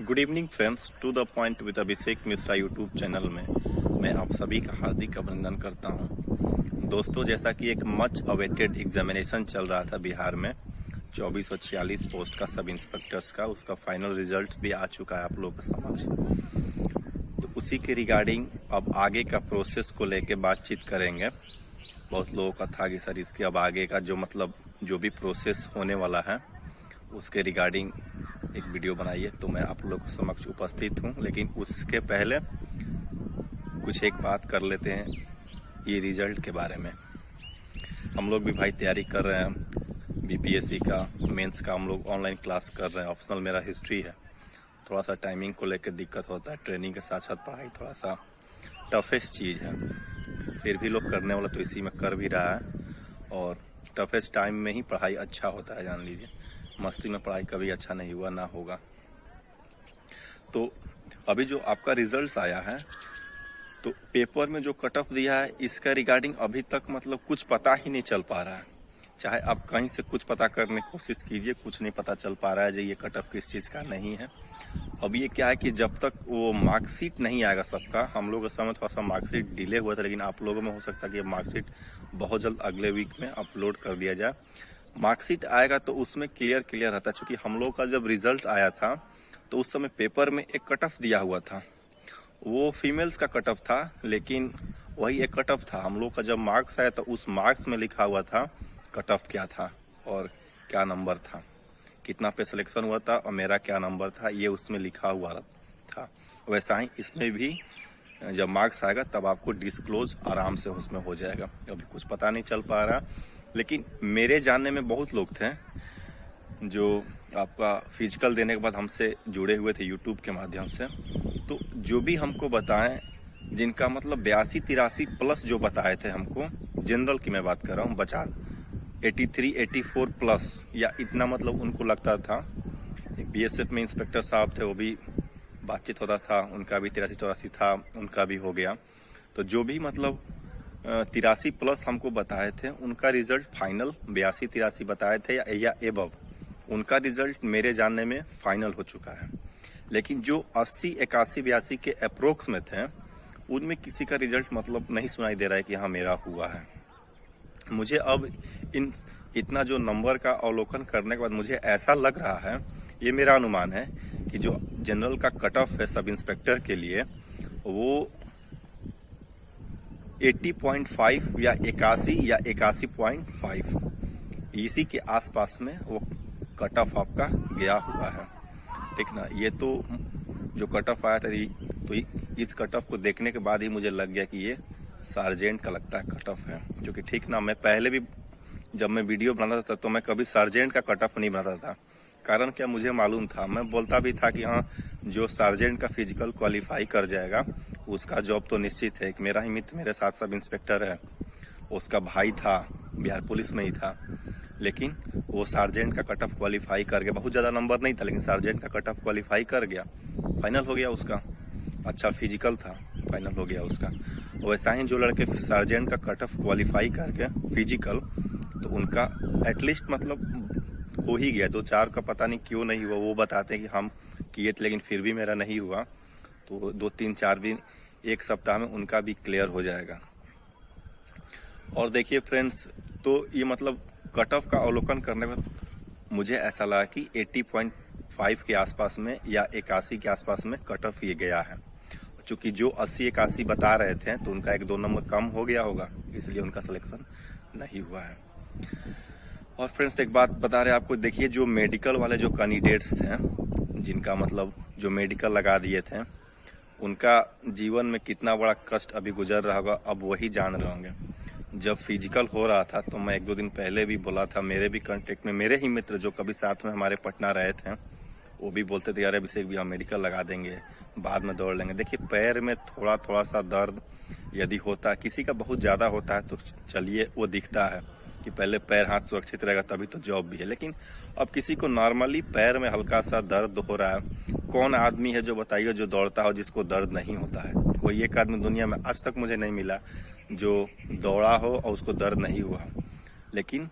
Good evening friends, to the point with Abhishek Mishra YouTube channel में मैं आप सभी का हार्दिक अभिनंदन करता हूं। दोस्तों, जैसा कि एक मच अवेटेड एग्जामिनेशन चल रहा था बिहार में 2446 पोस्ट का सब इंस्पेक्टर्स का, उसका फाइनल रिजल्ट भी आ चुका है आप लोगों के समक्ष। तो उसी के रिगार्डिंग अब आगे का प्रोसेस को लेके बातचीत करेंगे। बहुत लोगों का था कि सर इसके अब आगे का जो भी प्रोसेस होने वाला है उसके रिगार्डिंग एक वीडियो बनाइए, तो मैं आप लोग के समक्ष उपस्थित हूं। लेकिन उसके पहले कुछ एक बात कर लेते हैं ये रिजल्ट के बारे में। हम लोग भी भाई तैयारी कर रहे हैं बीपीएससी का, मेंस का। हम लोग ऑनलाइन क्लास कर रहे हैं। ऑप्शनल मेरा हिस्ट्री है। थोड़ा सा टाइमिंग को लेकर दिक्कत होता है। ट्रेनिंग के साथ साथ पढ़ाई थोड़ा सा टफेस्ट चीज़ है, फिर भी लोग करने वाला तो इसी में कर भी रहा है। और टफेस्ट टाइम में ही पढ़ाई अच्छा होता है, जान लीजिए। मस्ती में पढ़ाई कभी अच्छा नहीं हुआ ना होगा। तो अभी जो आपका रिजल्ट्स आया है, तो पेपर में जो कट ऑफ दिया है इसका रिगार्डिंग अभी तक कुछ पता ही नहीं चल पा रहा है। चाहे आप कहीं से कुछ पता करने की कोशिश कीजिए, कुछ नहीं पता चल पा रहा है जो ये कट ऑफ किस चीज़ का नहीं है। अब ये क्या है कि जब तक वो मार्कशीट नहीं आएगा सबका, हम लोग इस समय थोड़ा सा मार्कशीट डिले हुआ था, लेकिन आप लोगों में हो सकता है कि मार्कशीट बहुत जल्द अगले वीक में अपलोड कर दिया जाए। मार्कशीट आएगा तो उसमें क्लियर रहता है। क्योंकि हम लोग का जब रिजल्ट आया था तो उस समय पेपर में एक कट ऑफ दिया हुआ था, वो फीमेल्स का कट ऑफ था, लेकिन वही एक कट ऑफ था। हम लोग का जब मार्क्स आया तो उस मार्क्स में लिखा हुआ था कट ऑफ क्या था और क्या नंबर था, कितना पे सिलेक्शन हुआ था और मेरा क्या नंबर था, ये उसमें लिखा हुआ था। वैसा ही इसमें भी जब मार्क्स आएगा तब आपको डिस्क्लोज आराम से उसमें हो जाएगा। अभी कुछ पता नहीं चल पा रहा, लेकिन मेरे जानने में बहुत लोग थे जो आपका फिजिकल देने के बाद हमसे जुड़े हुए थे यूट्यूब के माध्यम से। तो जो भी हमको बताएं, जिनका 82-83 प्लस जो बताए थे हमको, जनरल की मैं बात कर रहा हूँ, बचा 83-84 प्लस या इतना उनको लगता था। एक बीएसएफ में इंस्पेक्टर साहब थे, वो भी बातचीत होता था, उनका भी 83-84 था, उनका भी हो गया। तो जो भी 83 प्लस हमको बताए थे, उनका रिजल्ट फाइनल 82-83 बताए थे या एबव, उनका रिजल्ट मेरे जानने में फाइनल हो चुका है। लेकिन जो 80-81-82 के अप्रोक्स में थे, उनमें किसी का रिजल्ट नहीं सुनाई दे रहा है कि हाँ मेरा हुआ है। मुझे अब इतना जो नंबर का अवलोकन करने के बाद मुझे ऐसा लग रहा है, ये मेरा अनुमान है कि जो जनरल का कट ऑफ है सब इंस्पेक्टर के लिए, वो 80.5 या 81 या 81.5 इसी के आसपास में वो कट ऑफ आपका गया हुआ है। ठीक ना। ये तो जो कट ऑफ आया था, तो इस कट ऑफ को देखने के बाद ही मुझे लग गया कि ये सार्जेंट का लगता है कट ऑफ है। जो कि ठीक ना, मैं पहले भी जब मैं वीडियो बनाता था तो मैं कभी सार्जेंट का कट ऑफ नहीं बनाता था। कारण क्या, मुझे मालूम था, मैं बोलता भी था कि हाँ जो सार्जेंट का फिजिकल क्वालिफाई कर जाएगा उसका जॉब तो निश्चित है। एक मेरा ही मित्र मेरे साथ सब इंस्पेक्टर है, उसका भाई था, बिहार पुलिस में ही था, लेकिन वो सार्जेंट का कट ऑफ क्वालिफाई कर गया। बहुत ज़्यादा नंबर नहीं था, लेकिन सार्जेंट का कट ऑफ क्वालिफाई कर गया, फाइनल हो गया उसका। अच्छा फिजिकल था, फाइनल हो गया उसका। वैसा ही जो लड़के सार्जेंट का कट ऑफ क्वालिफाई कर गया फिजिकल, तो उनका एटलीस्ट हो ही गया। 2-4 का पता नहीं क्यों नहीं हुआ, वो बताते हैं कि हम किए थे लेकिन फिर भी मेरा नहीं हुआ। तो 2-3-4 दिन, एक सप्ताह में उनका भी क्लियर हो जाएगा। और देखिए फ्रेंड्स, तो ये कट ऑफ का अवलोकन करने में मुझे ऐसा लगा कि 80.5 के आसपास में या 81 के आसपास में कट ऑफ ये गया है। चूँकि जो 80-81 बता रहे थे तो उनका 1-2 नंबर कम हो गया होगा, इसलिए उनका सिलेक्शन नहीं हुआ है। और फ्रेंड्स एक बात बता रहे आपको, देखिए जो मेडिकल वाले जो कैंडिडेट्स थे, जिनका जो मेडिकल लगा दिए थे, उनका जीवन में कितना बड़ा कष्ट अभी गुजर रहा होगा, अब वही जान रहे होंगे। जब फिजिकल हो रहा था तो मैं 1-2 दिन पहले भी बोला था, मेरे भी कांटेक्ट में मेरे ही मित्र जो कभी साथ में हमारे पटना रहे थे, वो भी बोलते थे यार अभिषेक भी हम मेडिकल लगा देंगे, बाद में दौड़ लेंगे। देखिए पैर में थोड़ा सा दर्द यदि होता है, किसी का बहुत ज़्यादा होता है तो चलिए वो दिखता है कि पहले पैर हाथ सुरक्षित रहेगा तभी तो जॉब भी है। लेकिन अब किसी को नॉर्मली पैर में हल्का सा दर्द हो रहा है, कौन आदमी है जो बताइए जो दौड़ता हो जिसको दर्द नहीं होता है? कोई एक आदमी दुनिया में आज तक मुझे नहीं मिला जो दौड़ा हो और उसको दर्द नहीं हुआ। लेकिन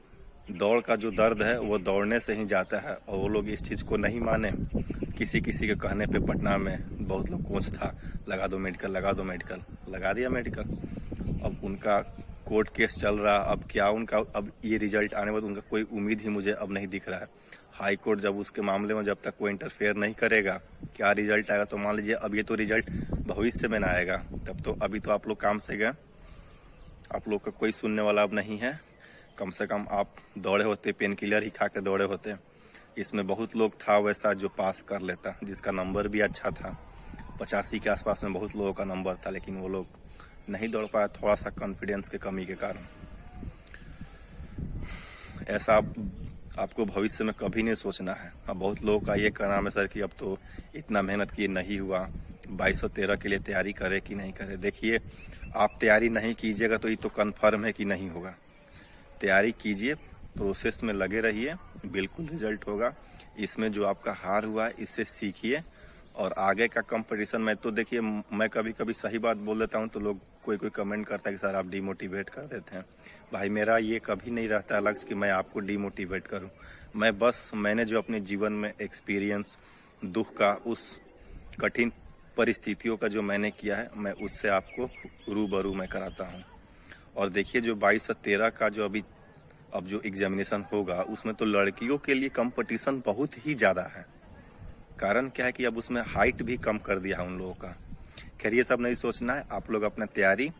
दौड़ का जो दर्द है वो दौड़ने से ही जाता है, और वो लोग इस चीज़ को नहीं माने किसी किसी के कहने पे पटना में बहुत लोग कोच था, लगा दो मेडिकल, लगा दो मेडिकल, लगा दिया मेडिकल। अब उनका कोर्ट केस चल रहा, अब क्या उनका अब ये रिजल्ट आने बाद उनका कोई उम्मीद ही मुझे अब नहीं दिख रहा है। हाई कोर्ट जब उसके मामले में जब तक कोई इंटरफेयर नहीं करेगा, क्या रिजल्ट आएगा, तो मान लीजिए अब ये तो रिजल्ट भविष्य में ना आएगा, तब तो अभी तो आप लोग काम से गए, आप लोग का कोई सुनने वाला अब नहीं है। कम से कम आप दौड़े होते, पेन किलर ही खा के दौड़े होते। इसमें बहुत लोग था वैसा जो पास कर लेता, जिसका नंबर भी अच्छा था, 85 के आसपास में बहुत लोगों का नंबर था, लेकिन वो लोग नहीं दौड़ पाया, थोड़ा सा कॉन्फिडेंस के कमी के कारण। ऐसा आपको भविष्य में कभी नहीं सोचना है। अब बहुत लोगों का ये कहना है सर कि अब तो इतना मेहनत किए नहीं हुआ, 2213 के लिए तैयारी करे कि नहीं करे। देखिए, आप तैयारी नहीं कीजिएगा तो ये तो कन्फर्म है कि नहीं होगा। तैयारी कीजिए, प्रोसेस में लगे रहिए, बिल्कुल रिजल्ट होगा। इसमें जो आपका हार हुआ इससे सीखिए और आगे का कंपटीशन में तो देखिए, मैं कभी कभी सही बात बोल देता हूँ तो लोग कोई कमेंट करता है कि सर आप डिमोटिवेट कर देते हैं। भाई, मेरा ये कभी नहीं रहता लक्ष्य कि मैं आपको डिमोटिवेट करूं। मैंने जो अपने जीवन में एक्सपीरियंस, दुख का, उस कठिन परिस्थितियों का जो मैंने किया है, मैं उससे आपको रूबरू मैं कराता हूं। और देखिए, जो 2213 का जो अब जो एग्जामिनेशन होगा, उसमें तो लड़कियों के लिए कंपटीशन बहुत ही ज़्यादा है। कारण क्या है कि अब उसमें हाइट भी कम कर दिया है उन लोगों का। खैर, ये सब नहीं सोचना है, आप लोग अपना तैयारी,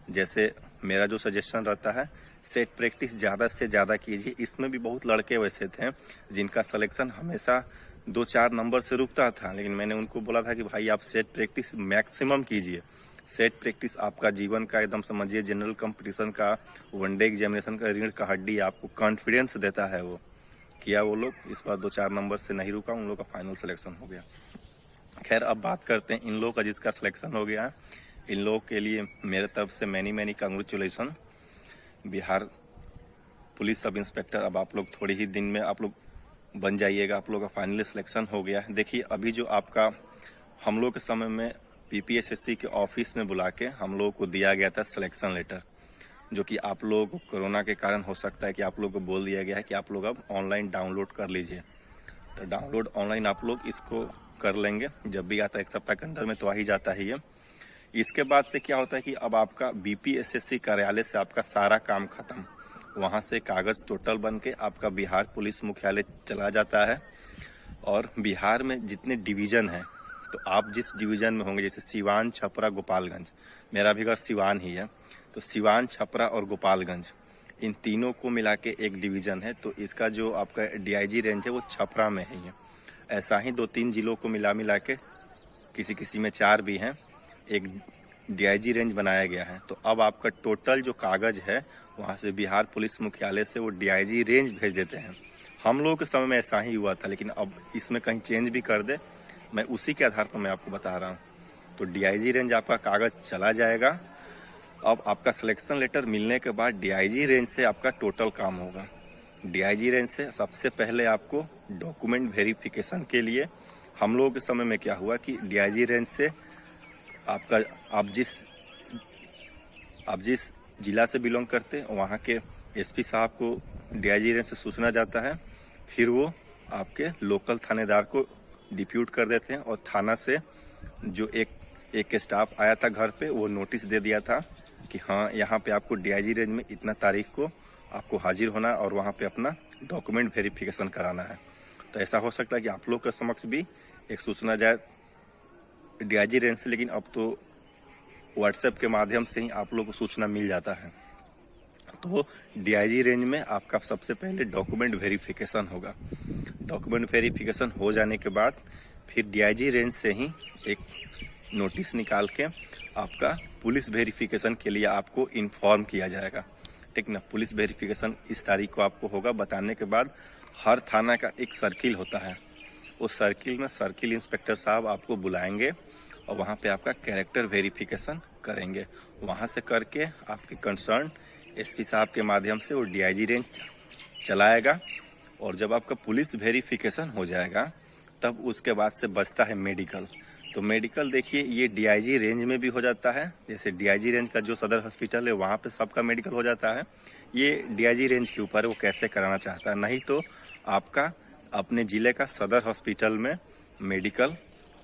जैसे मेरा जो सजेशन रहता है, सेट प्रैक्टिस ज़्यादा से ज़्यादा कीजिए। इसमें भी बहुत लड़के वैसे थे जिनका सिलेक्शन हमेशा 2-4 नंबर से रुकता था, लेकिन मैंने उनको बोला था कि भाई आप सेट प्रैक्टिस मैक्सिमम कीजिए। सेट प्रैक्टिस आपका जीवन का एकदम समझिए, जनरल कंपटीशन का, वनडे एग्जामिनेशन का रीढ़ का हड्डी, आपको कॉन्फिडेंस देता है। वो किया वो लोग, इस बार 2-4 नंबर से नहीं रुका, उन लोग का फाइनल सिलेक्शन हो गया। खैर, अब बात करते हैं इन लोगों का जिसका सिलेक्शन हो गया। इन लोगों के लिए मेरे तरफ से many congratulation. Bihar police sub inspector अब आप लोग थोड़े ही दिन में आप लोग बन जाइएगा, आप लोग का फाइनली सिलेक्शन हो गया है। देखिए, अभी जो आपका हम लोग के समय में पीपीएसएससी के ऑफिस में बुला के हम लोगों को दिया गया था सिलेक्शन लेटर, जो कि आप लोगों को कोरोना के कारण हो सकता है कि आप लोगों को बोल दिया गया है कि आप लोग अब ऑनलाइन डाउनलोड कर लीजिए। तो डाउनलोड ऑनलाइन आप लोग इसको कर लेंगे, जब भी आता है 1 सप्ताह के अंदर में तो आ ही जाता है ये। इसके बाद से क्या होता है कि अब आपका बीपीएसएससी कार्यालय से आपका सारा काम खत्म, वहां से कागज टोटल बन के आपका बिहार पुलिस मुख्यालय चला जाता है। और बिहार में जितने डिवीजन हैं, तो आप जिस डिवीजन में होंगे, जैसे सिवान, छपरा, गोपालगंज, मेरा भी घर सिवान ही है, तो सिवान, छपरा और गोपालगंज, इन तीनों को मिला के एक डिवीजन है। तो इसका जो आपका डीआईजी रेंज है वो छपरा में है। ऐसा ही 2-3 जिलों को मिला के, किसी में 4 भी हैं, एक डीआईजी रेंज बनाया गया है। तो अब आपका टोटल जो कागज है वहां से बिहार पुलिस मुख्यालय से वो डीआईजी रेंज भेज देते हैं। हम लोगों के समय में ऐसा ही हुआ था, लेकिन अब इसमें कहीं चेंज भी कर दे, मैं उसी के आधार पर मैं आपको बता रहा हूँ। तो डीआईजी रेंज आपका कागज चला जाएगा। अब आपका सिलेक्शन लेटर मिलने के बाद डीआईजी रेंज से आपका टोटल काम होगा। डीआईजी रेंज से सबसे पहले आपको डॉक्यूमेंट वेरिफिकेशन के लिए, हम लोगों के समय में क्या हुआ कि डीआईजी रेंज से आपका आप जिस जिला से बिलोंग करते हैं वहाँ के एसपी साहब को डीआईजी रेंज से सूचना जाता है, फिर वो आपके लोकल थानेदार को डिप्यूट कर देते हैं, और थाना से जो एक स्टाफ आया था घर पे, वो नोटिस दे दिया था कि हाँ, यहाँ पे आपको डीआईजी रेंज में इतना तारीख को आपको हाजिर होना है और वहाँ पे अपना डॉक्यूमेंट वेरिफिकेशन कराना है। तो ऐसा हो सकता है कि आप लोग के समक्ष भी एक सूचना जाए डीआईजी रेंज से, लेकिन अब तो व्हाट्सएप के माध्यम से ही आप लोग को सूचना मिल जाता है। तो डीआईजी रेंज में आपका सबसे पहले डॉक्यूमेंट वेरिफिकेशन होगा। डॉक्यूमेंट वेरिफिकेशन हो जाने के बाद फिर डीआईजी रेंज से ही एक नोटिस निकाल के आपका पुलिस वेरिफिकेशन के लिए आपको इन्फॉर्म किया जाएगा। ठीक ना, पुलिस वेरिफिकेशन इस तारीख को आपको होगा। बताने के बाद हर थाना का एक सर्किल होता है, उस सर्किल में सर्किल इंस्पेक्टर साहब आपको बुलाएंगे और वहाँ पे आपका कैरेक्टर वेरिफिकेशन करेंगे। वहाँ से करके आपके कंसर्न एसपी साहब के माध्यम से वो डीआईजी रेंज चलाएगा। और जब आपका पुलिस वेरिफिकेशन हो जाएगा, तब उसके बाद से बचता है मेडिकल। तो मेडिकल देखिए, ये डीआईजी रेंज में भी हो जाता है। जैसे डीआईजी रेंज का जो सदर हॉस्पिटल है वहाँ पे सबका मेडिकल हो जाता है। ये डीआईजी रेंज के ऊपर वो कैसे कराना चाहता है। नहीं तो आपका अपने ज़िले का सदर हॉस्पिटल में मेडिकल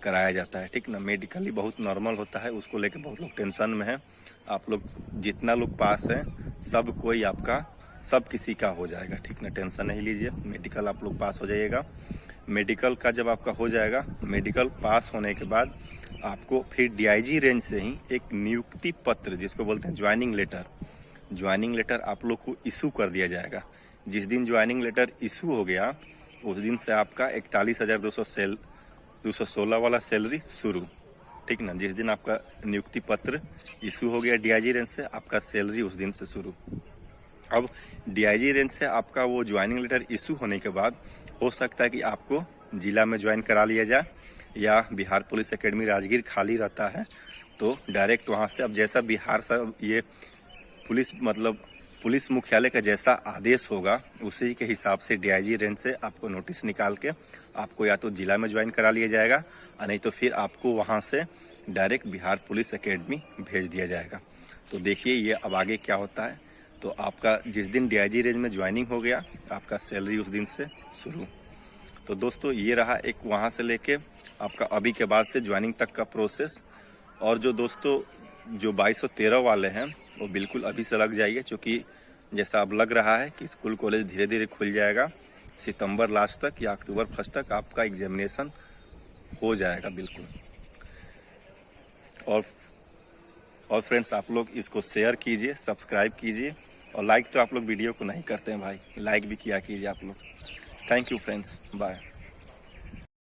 कराया जाता है, ठीक ना। मेडिकल ही बहुत नॉर्मल होता है, उसको लेके बहुत लोग टेंशन में है। आप लोग जितना लोग पास हैं सब कोई आपका सब किसी का हो जाएगा, ठीक ना, टेंशन नहीं लीजिए। मेडिकल आप लोग पास हो जाइएगा। मेडिकल का जब आपका हो जाएगा, मेडिकल पास होने के बाद आपको फिर डीआईजी रेंज से ही एक नियुक्ति पत्र, जिसको बोलते हैं ज्वाइनिंग लेटर आप लोग को इशू कर दिया जाएगा। जिस दिन ज्वाइनिंग लेटर इशू हो गया उस दिन से आपका 41,216 वाला सैलरी शुरू, ठीक ना। जिस दिन आपका नियुक्ति पत्र इशू हो गया डीआईजी रेंज से, आपका सैलरी उस दिन से शुरू। अब डीआईजी रेंज से आपका वो ज्वाइनिंग लेटर इशू होने के बाद हो सकता है कि आपको जिला में ज्वाइन करा लिया जाए, या बिहार पुलिस एकेडमी राजगीर खाली रहता है तो डायरेक्ट वहाँ से, अब जैसा बिहार से ये पुलिस मुख्यालय का जैसा आदेश होगा उसी के हिसाब से डीआईजी रेंज से आपको नोटिस निकाल के आपको या तो जिला में ज्वाइन करा लिया जाएगा, और नहीं तो फिर आपको वहाँ से डायरेक्ट बिहार पुलिस एकेडमी भेज दिया जाएगा। तो देखिए ये अब आगे क्या होता है। तो आपका जिस दिन डीआईजी रेंज में ज्वाइनिंग हो गया आपका सैलरी उस दिन से शुरू। तो दोस्तों ये रहा एक वहाँ से लेके आपका अभी के बाद से ज्वाइनिंग तक का प्रोसेस। और जो दोस्तों जो 2213 वाले हैं वो बिल्कुल अभी से लग जाइए, क्योंकि जैसा अब लग रहा है कि स्कूल कॉलेज धीरे धीरे खुल जाएगा। सितंबर लास्ट तक या अक्टूबर फर्स्ट तक आपका एग्जामिनेशन हो जाएगा बिल्कुल। और फ्रेंड्स आप लोग इसको शेयर कीजिए, सब्सक्राइब कीजिए, और लाइक तो आप लोग वीडियो को नहीं करते हैं भाई, लाइक भी किया कीजिए आप लोग। Thank you friends, bye.